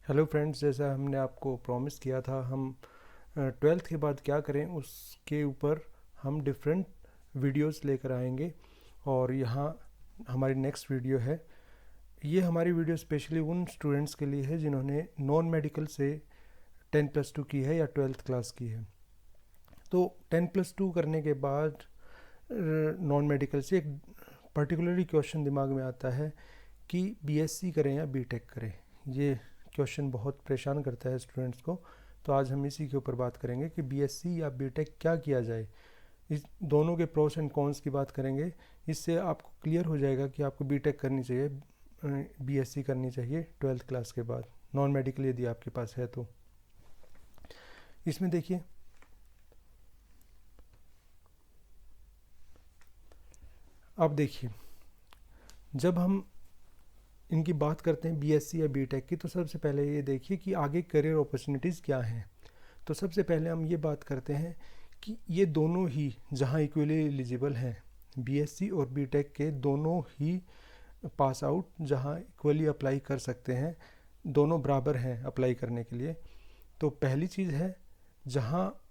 Hello friends, जैसा हमने आपको प्रॉमिस किया था, हम ट्वेल्थ के बाद क्या करें उसके ऊपर हम डिफरेंट वीडियोस लेकर आएंगे। और यहाँ हमारी नेक्स्ट वीडियो है। ये हमारी वीडियो स्पेशली उन स्टूडेंट्स के लिए है जिन्होंने नॉन मेडिकल से 10+2 की है या ट्वेल्थ क्लास की है। तो 10+2 करने के बाद नॉन मेडिकल से एक पर्टिकुलरली क्वेश्चन दिमाग में आता है कि बीएससी करें या बीटेक करें। ये क्वेश्चन बहुत परेशान करता है स्टूडेंट्स को। तो आज हम इसी के ऊपर बात करेंगे कि बीएससी या बीटेक क्या किया जाए। इस दोनों के प्रोस एंड कॉन्स की बात करेंगे। इससे आपको क्लियर हो जाएगा कि आपको बीटेक करनी चाहिए, बीएससी करनी चाहिए ट्वेल्थ क्लास के बाद, नॉन मेडिकल यदि आपके पास है तो। इसमें देखिए, अब देखिए, जब हम इनकी बात करते हैं बीएससी या बीटेक की, तो सबसे पहले ये देखिए कि आगे करियर अपॉर्चुनिटीज़ क्या हैं। तो सबसे पहले हम ये बात करते हैं कि ये दोनों ही जहाँ इक्वली एलिजिबल हैं, बीएससी और बीटेक के दोनों ही पास आउट जहाँ इक्वली अप्लाई कर सकते हैं, दोनों बराबर हैं अप्लाई करने के लिए। तो पहली चीज़ है, जहाँ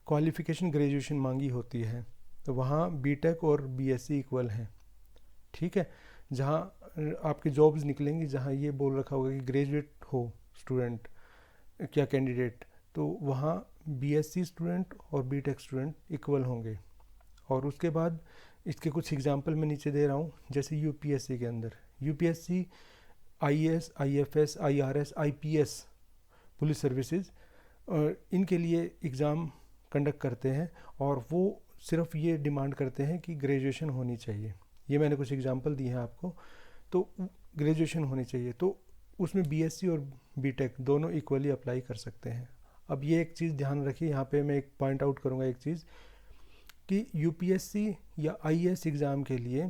क्वालिफ़िकेशन ग्रेजुएशन मांगी होती है तो वहाँ बीटेक और बीएससी इक्वल हैं। ठीक है, जहाँ आपकी जॉब्स निकलेंगी जहाँ ये बोल रखा होगा कि ग्रेजुएट हो स्टूडेंट क्या कैंडिडेट, तो वहाँ बीएससी स्टूडेंट और बीटेक स्टूडेंट इक्वल होंगे। और उसके बाद इसके कुछ एग्जांपल मैं नीचे दे रहा हूँ। जैसे यूपीएससी के अंदर UPSC IAS, IFS, IRS, IPS police services, इनके लिए एग्ज़ाम कंडक्ट करते हैं और वो सिर्फ ये डिमांड करते हैं कि ग्रेजुएशन होनी चाहिए। ये मैंने कुछ एग्जांपल दिए हैं आपको। तो ग्रेजुएशन होनी चाहिए, तो उसमें बीएससी और बीटेक दोनों इक्वली अप्लाई कर सकते हैं। अब ये एक चीज़ ध्यान रखिए, यहाँ पे मैं एक पॉइंट आउट करूँगा एक चीज़ कि यूपीएससी या आईएएस एग्ज़ाम के लिए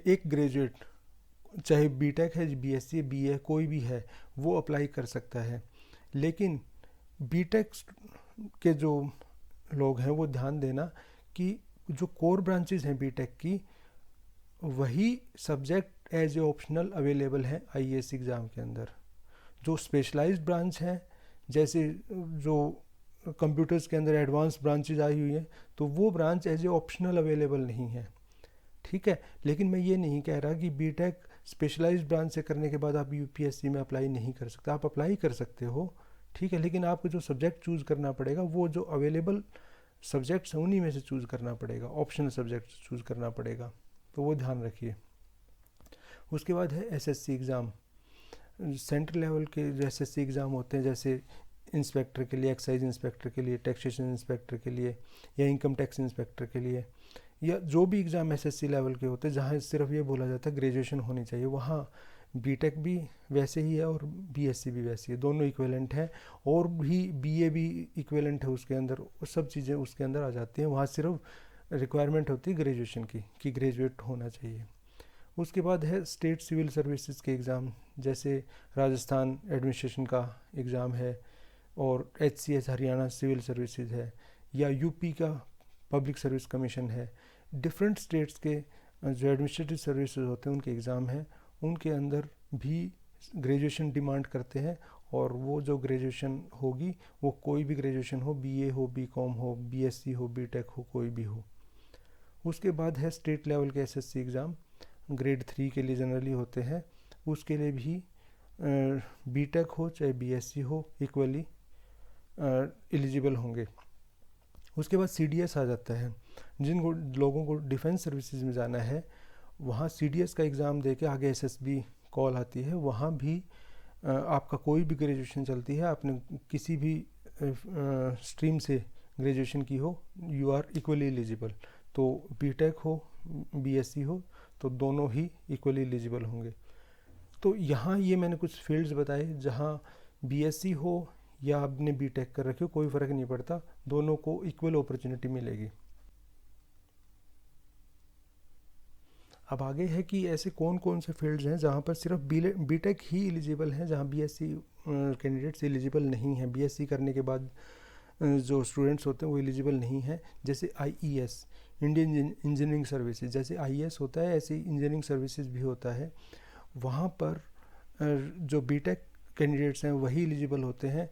एक ग्रेजुएट, चाहे बीटेक है, बीएससी, बीए कोई भी है, वो अप्लाई कर सकता है। लेकिन बीटेक के जो लोग हैं वो ध्यान देना कि जो कोर ब्रांचेज हैं बीटेक की, वही subject as a optional available हैं आईएएस एग्ज़ाम के अंदर। जो स्पेशलाइज्ड ब्रांच हैं, जैसे जो कंप्यूटर्स के अंदर एडवांस ब्रांचेज आई हुई हैं, तो वो branch as a optional available नहीं है। ठीक है, लेकिन मैं ये नहीं कह रहा कि बीटेक स्पेशलाइज्ड ब्रांच से करने के बाद आप यूपीएससी में अप्लाई नहीं कर सकते। आप अप्लाई कर सकते हो, ठीक है, लेकिन आपको जो सब्जेक्ट चूज़ करना पड़ेगा वो जो अवेलेबल सब्जेक्ट्स हैं उन्हीं में से चूज़ करना पड़ेगा, ऑप्शनल सब्जेक्ट चूज़ करना पड़ेगा। तो वो ध्यान रखिए। उसके बाद है एसएससी एग्ज़ाम। सेंट्रल लेवल के जो एसएससी एग्ज़ाम होते हैं, जैसे इंस्पेक्टर के लिए, एक्साइज इंस्पेक्टर के लिए, टैक्सेशन इंस्पेक्टर के लिए, या इनकम टैक्स इंस्पेक्टर के लिए, या जो भी एग्ज़ाम एसएससी लेवल के होते हैं जहाँ सिर्फ ये बोला जाता है ग्रेजुएशन होनी चाहिए, वहाँ बीटेक भी वैसे ही है और बीएससी भी वैसी है, दोनों इक्विवेलेंट हैं। और भी बीए भी इक्विवेलेंट है उसके अंदर, सब चीज़ें उसके अंदर आ जाती हैं। वहाँ सिर्फ रिक्वायरमेंट होती है ग्रेजुएशन की कि ग्रेजुएट होना चाहिए। उसके बाद है स्टेट सिविल सर्विसेज के एग्ज़ाम, जैसे राजस्थान एडमिनिस्ट्रेशन का एग्ज़ाम है, और एचसीएस हरियाणा सिविल सर्विसेज है, या यूपी का पब्लिक सर्विस कमीशन है। डिफरेंट स्टेट्स के जो एडमिनिस्ट्रेटिव सर्विसेज होते हैं उनके एग्ज़ाम हैं, उनके अंदर भी ग्रेजुएशन डिमांड करते हैं। और वो जो ग्रेजुएशन होगी वो कोई भी ग्रेजुएशन हो, बीए हो, बीकॉम हो, बीएससी हो, बीटेक हो, कोई भी हो। उसके बाद है स्टेट लेवल के एसएससी एग्ज़ाम, ग्रेड 3 के लिए जनरली होते हैं। उसके लिए भी बीटेक हो चाहे बीएससी हो, इक्वली एलिजिबल होंगे। उसके बाद सीडीएस आ जाता है। जिन लोगों को डिफेंस सर्विसेज में जाना है, वहाँ सीडीएस का एग्ज़ाम दे के आगे एसएसबी कॉल आती है। वहाँ भी आपका कोई भी ग्रेजुएशन चलती है, आपने किसी भी स्ट्रीम से ग्रेजुएशन की हो, यू आर इक्वली एलिजिबल। तो बीटेक हो, बीएससी हो, तो दोनों ही इक्वली एलिजिबल होंगे। तो यहाँ ये मैंने कुछ फील्ड्स बताए जहाँ बीएससी हो या आपने बीटेक कर रखे हो, कोई फ़र्क नहीं पड़ता, दोनों को इक्वल अपॉर्चुनिटी मिलेगी। अब आगे है कि ऐसे कौन कौन से फील्ड्स हैं जहाँ पर सिर्फ बीटेक ही एलिजिबल हैं, जहाँ बीएससी कैंडिडेट्स एलिजिबल नहीं हैं। बीएससी करने के बाद जो स्टूडेंट्स होते हैं वो एलिजिबल नहीं हैं। जैसे आईईएस, इंडियन इंजीनियरिंग सर्विसेज, जैसे आईएएस होता है ऐसे इंजीनियरिंग सर्विसेज भी होता है। वहाँ पर जो बीटेक कैंडिडेट्स हैं वही एलिजिबल होते हैं,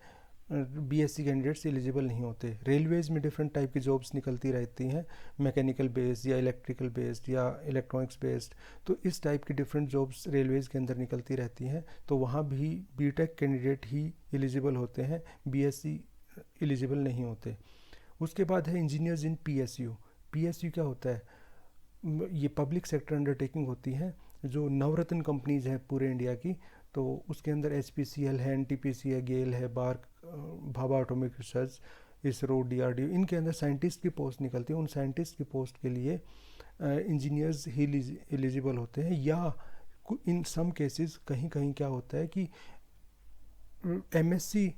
बीएससी कैंडिडेट्स एलिजिबल नहीं होते। रेलवेज़ में डिफरेंट टाइप की जॉब्स निकलती रहती हैं, मैकेनिकल बेस्ड या इलेक्ट्रिकल बेस्ड या इलेक्ट्रॉनिक्स बेस्ड, तो इस टाइप की डिफरेंट जॉब्स रेलवेज़ के अंदर निकलती रहती हैं, तो वहाँ भी बीटेक कैंडिडेट ही एलिजिबल होते हैं, बीएससी एलिजिबल नहीं होते। उसके बाद है इंजीनियर्स इन पीएसयू। पीएसयू क्या होता है? ये पब्लिक सेक्टर अंडरटेकिंग होती हैं, जो नवरत्न कंपनीज हैं पूरे इंडिया की, तो उसके अंदर एचपीसीएल है, एनटीपीसी है, गेल है, BARC, Bhabha atomic research, ISRO, DRDO, इनके अंदर साइंटिस्ट की पोस्ट निकलती है। उन साइंटिस्ट की पोस्ट के लिए इंजीनियर्स ही एलिजिबल होते हैं, या इन सम केसेस कहीं कहीं क्या होता है कि एमएससी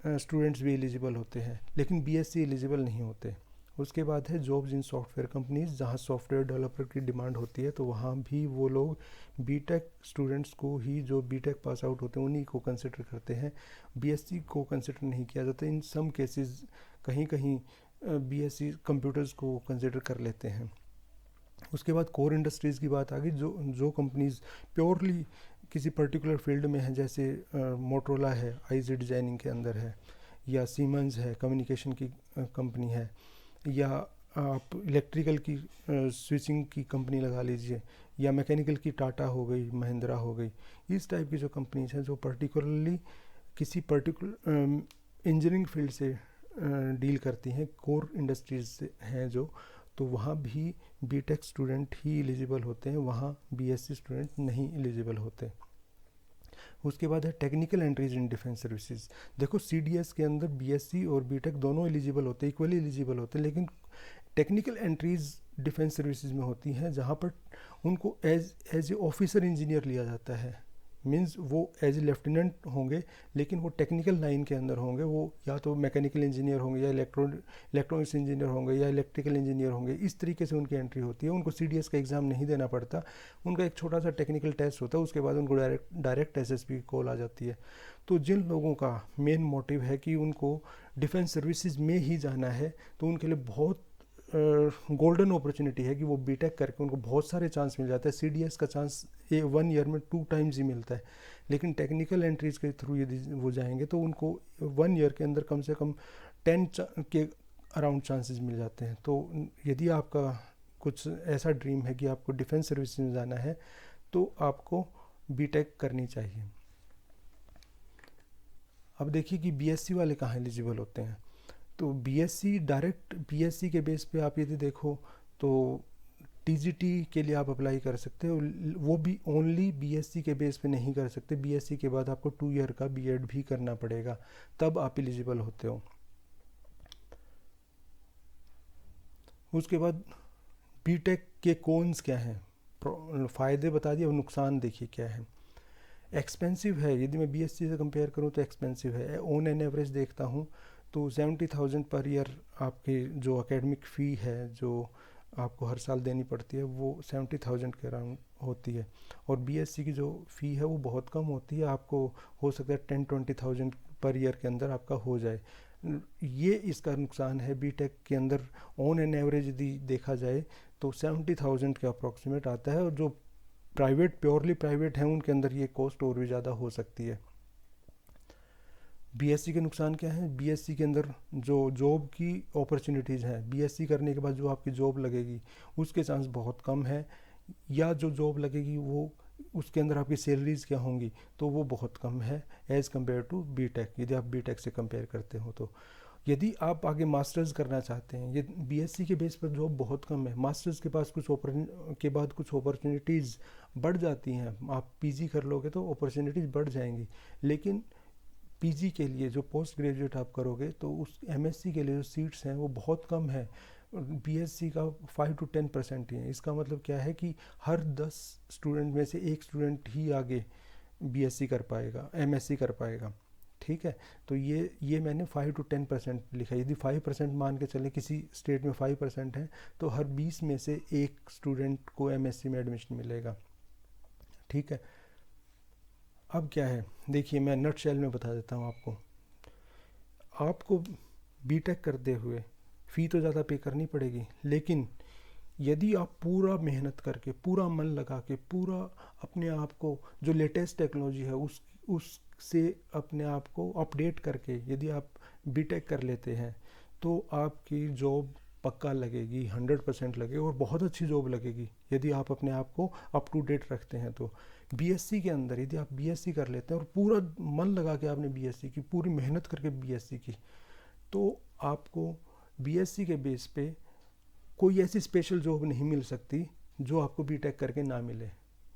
स्टूडेंट्स भी एलिजिबल होते हैं, लेकिन बीएससी एलिजिबल नहीं होते। उसके बाद है जॉब्स इन सॉफ्टवेयर कंपनीज, जहाँ सॉफ्टवेयर डेवलपर की डिमांड होती है, तो वहाँ भी वो लोग बीटेक स्टूडेंट्स को ही, जो बीटेक पास आउट होते हैं उन्हीं को कंसिडर करते हैं, बीएससी को कंसिडर नहीं किया जाता। इन सम केसेस कहीं कहीं बीएससी कंप्यूटर्स को कंसिडर कर लेते हैं। उसके बाद कोर इंडस्ट्रीज़ की बात आ गई, जो कंपनीज प्योरली किसी पर्टिकुलर फील्ड में है, जैसे मोटरोला है, आईजी डिज़ाइनिंग के अंदर है, या सीमेंस है, कम्युनिकेशन की कंपनी है, या आप इलेक्ट्रिकल की स्विचिंग की कंपनी लगा लीजिए, या मैकेनिकल की टाटा हो गई, महिंद्रा हो गई। इस टाइप की जो कंपनीज हैं जो पर्टिकुलरली किसी पर्टिकुलर इंजीनियरिंग फील्ड से डील करती हैं, कोर इंडस्ट्रीज से हैं जो, तो वहाँ भी बीटेक स्टूडेंट ही एलिजिबल होते हैं, वहाँ बीएससी स्टूडेंट नहीं एलिजिबल होते। उसके बाद है technical entries in defence services. देखो सीडीएस के अंदर बीएससी और बीटेक दोनों एलिजिबल होते हैं, इक्वली एलिजिबल होते हैं, लेकिन टेक्निकल एंट्रीज डिफेंस सर्विसेज में होती हैं जहाँ पर उनको एज ए ऑफिसर इंजीनियर लिया जाता है। मीन्स वो एज ए लेफ्टिनेंट होंगे, लेकिन वो टेक्निकल लाइन के अंदर होंगे, वो या तो मैकेनिकल इंजीनियर होंगे, या इलेक्ट्रॉनिक्स इंजीनियर होंगे, या इलेक्ट्रिकल इंजीनियर होंगे। इस तरीके से उनकी एंट्री होती है। उनको सीडीएस का एग्ज़ाम नहीं देना पड़ता, उनका एक छोटा सा टेक्निकल टेस्ट होता है, उसके बाद उनको डायरेक्ट एसएसबी की कॉल आ जाती है। तो जिन लोगों का मेन मोटिव है कि उनको डिफेंस सर्विसेज में ही जाना है, तो उनके लिए बहुत गोल्डन अपॉर्चुनिटी है कि वो बीटेक करके उनको बहुत सारे चांस मिल जाते हैं। सीडीएस का चांस 1 ईयर में 2 टाइम्स ही मिलता है, लेकिन टेक्निकल एंट्रीज के थ्रू यदि वो जाएंगे तो उनको 1 ईयर के अंदर कम से कम 10 के अराउंड चांसेस मिल जाते हैं। तो यदि आपका कुछ ऐसा ड्रीम है कि आपको डिफेंस सर्विस में जाना है, तो आपको बीटेक करनी चाहिए। अब देखिए कि बीएससी वाले कहाँ एलिजिबल होते हैं। तो बीएससी, डायरेक्ट बीएससी के बेस पे आप यदि देखो तो टीजीटी के लिए आप अप्लाई कर सकते हो, वो भी ओनली बीएससी के बेस पे नहीं कर सकते। बीएससी के बाद आपको 2 ईयर का बीएड भी करना पड़ेगा, तब आप एलिजिबल होते हो। उसके बाद बीटेक के कॉन्स क्या हैं, फ़ायदे बता दिए, और नुकसान देखिए क्या है। एक्सपेंसिव है, यदि मैं बीएससी से कंपेयर करूँ तो एक्सपेंसिव है। ऑन एन एवरेज देखता हूँ तो 70,000 पर ईयर आपकी जो एकेडमिक फ़ी है, जो आपको हर साल देनी पड़ती है, वो 70,000 के अराउंड होती है। और बीएससी की जो फ़ी है वो बहुत कम होती है, आपको हो सकता है 10-20,000 पर ईयर के अंदर आपका हो जाए। ये इसका नुकसान है। बीटेक के अंदर ऑन एन एवरेज यदि देखा जाए तो 70,000 के अप्रॉक्सीमेट आता है, और जो प्राइवेट, प्योरली प्राइवेट हैं, उनके अंदर ये कॉस्ट और भी ज़्यादा हो सकती है। बीएससी के नुकसान क्या हैं? बीएससी के अंदर जो जॉब की अपॉर्चुनिटीज़ हैं, बीएससी करने के बाद जो आपकी जॉब लगेगी उसके चांस बहुत कम है, या जो जॉब लगेगी वो उसके अंदर आपकी सैलरीज़ क्या होंगी तो वो बहुत कम है एज़ कम्पेयर टू बीटेक, यदि आप बीटेक से कंपेयर करते हो। तो यदि आप आगे मास्टर्स करना चाहते हैं, ये बीएससी के बेस पर जॉब बहुत कम है, मास्टर्स के पास के बाद कुछ अपॉर्चुनिटीज़ बढ़ जाती हैं। आप पीजी कर लोगे तो अपॉर्चुनिटीज़ बढ़ जाएंगी, लेकिन पीजी के लिए जो पोस्ट ग्रेजुएट आप करोगे तो उस एमएससी के लिए जो सीट्स हैं वो बहुत कम है। बीएससी का 5 to 10% ही है। इसका मतलब क्या है कि हर 10 स्टूडेंट में से एक स्टूडेंट ही आगे बीएससी कर पाएगा, एमएससी कर पाएगा। ठीक है, तो ये मैंने 5 to 10% लिखा। यदि 5% मान के चले, किसी स्टेट में 5% है, तो हर 20 में से एक स्टूडेंट को एमएससी में एडमिशन मिलेगा। ठीक है, अब क्या है देखिए, मैं नट शेल में बता देता हूँ आपको बीटेक करते हुए फ़ी तो ज़्यादा पे करनी पड़ेगी, लेकिन यदि आप पूरा मेहनत करके, पूरा मन लगा के, पूरा अपने आप को जो लेटेस्ट टेक्नोलॉजी है उससे अपने आप को अपडेट करके यदि आप बीटेक कर लेते हैं तो आपकी जॉब पक्का लगेगी, 100% लगेगी, और बहुत अच्छी जॉब लगेगी यदि आप अपने आप को अप टू डेट रखते हैं। तो बीएससी के अंदर यदि आप बीएससी कर लेते हैं और पूरा मन लगा के आपने बीएससी की, पूरी मेहनत करके बीएससी की, तो आपको बीएससी के बेस पे कोई ऐसी स्पेशल जॉब नहीं मिल सकती जो आपको बीटेक करके ना मिले।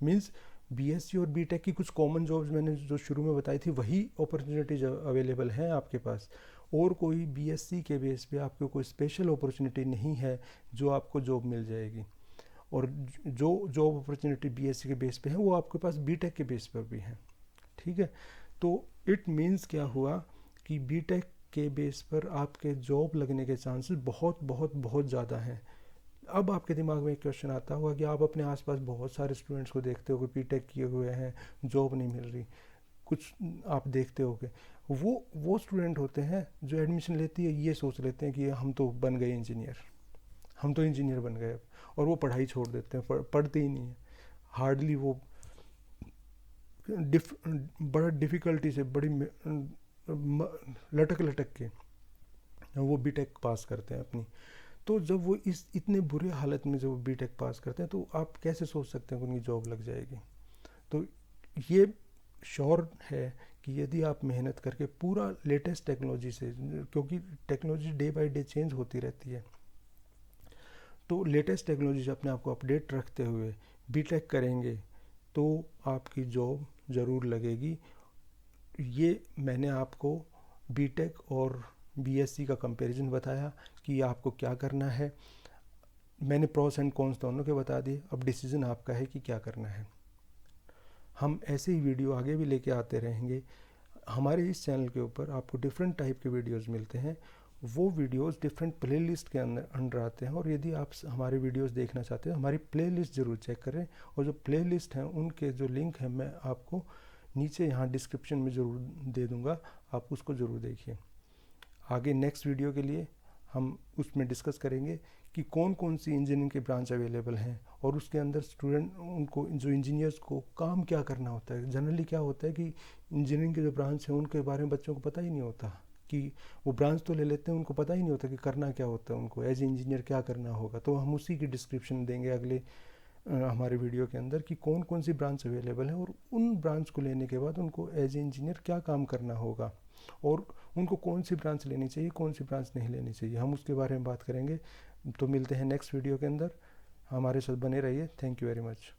मीन्स बीएससी और बीटेक की कुछ कॉमन जॉब्स मैंने जो शुरू में बताई थी वही अपॉर्चुनिटीज अवेलेबल हैं आपके पास, और कोई बीएससी के बेस पे आपको कोई स्पेशल अपॉर्चुनिटी नहीं है जो आपको जॉब मिल जाएगी। और जो जॉब अपॉर्चुनिटी बीएससी के बेस पे है वो आपके पास बीटेक के बेस पर भी है। ठीक है, तो इट मीन्स क्या हुआ कि बीटेक के बेस पर आपके जॉब लगने के चांसेस बहुत बहुत बहुत ज़्यादा हैं। अब आपके दिमाग में एक क्वेश्चन आता होगा कि आप अपने आसपास बहुत सारे स्टूडेंट्स को देखते हो कि बीटेक किए हुए हैं, जॉब नहीं मिल रही, कुछ आप देखते होगे, वो स्टूडेंट होते हैं जो एडमिशन लेती है ये सोच लेते हैं कि हम तो बन गए इंजीनियर, हम तो इंजीनियर बन गए अब, और वो पढ़ाई छोड़ देते हैं, पढ़ते ही नहीं है। हार्डली वो बड़ा डिफ़िकल्टी से, बड़ी लटक लटक के वो बीटेक पास करते हैं अपनी। तो जब वो इस इतने बुरे हालत में जब वो बीटेक पास करते हैं तो आप कैसे सोच सकते हैं कि उनकी जॉब लग जाएगी। तो ये श्योर है कि यदि आप मेहनत करके पूरा लेटेस्ट टेक्नोलॉजी से, क्योंकि technology day by day change होती रहती है, तो लेटेस्ट टेक्नोलॉजी से अपने आप को अपडेट रखते हुए बीटेक करेंगे तो आपकी जॉब ज़रूर लगेगी। ये मैंने आपको बीटेक और बीएससी का कंपैरिजन बताया कि आपको क्या करना है। मैंने प्रोस एंड कॉन्स दोनों के बता दिए, अब डिसीजन आपका है कि क्या करना है। हम ऐसे ही वीडियो आगे भी लेके आते रहेंगे। हमारे इस चैनल के ऊपर आपको डिफरेंट टाइप के वीडियोस मिलते हैं, वो वीडियोस डिफरेंट प्लेलिस्ट के अंदर आते हैं, और यदि आप हमारे वीडियोस देखना चाहते हैं हमारी प्लेलिस्ट ज़रूर चेक करें, और जो प्लेलिस्ट हैं उनके जो लिंक हैं मैं आपको नीचे यहाँ डिस्क्रिप्शन में ज़रूर दे दूँगा, आप उसको ज़रूर देखिए। आगे नेक्स्ट वीडियो के लिए हम उसमें डिस्कस करेंगे कि कौन कौन सी इंजीनियरिंग के ब्रांच अवेलेबल हैं, और उसके अंदर स्टूडेंट उनको जो इंजीनियर्स को काम क्या करना होता है। जनरली क्या होता है कि इंजीनियरिंग के जो ब्रांच है उनके बारे में बच्चों को पता ही नहीं होता, कि वो ब्रांच तो ले लेते हैं, उनको पता ही नहीं होता कि करना क्या होता है, उनको एज ए इंजीनियर क्या करना होगा। तो हम उसी की डिस्क्रिप्शन देंगे अगले हमारे वीडियो के अंदर कि कौन कौन सी ब्रांच अवेलेबल है, और उन ब्रांच को लेने के बाद उनको एज ए इंजीनियर क्या काम करना होगा, और उनको कौन सी ब्रांच लेनी चाहिए, कौन सी ब्रांच नहीं लेनी चाहिए, हम उसके बारे में बात करेंगे। तो मिलते हैं नेक्स्ट वीडियो के अंदर, हमारे साथ बने रहिए। Thank you very much.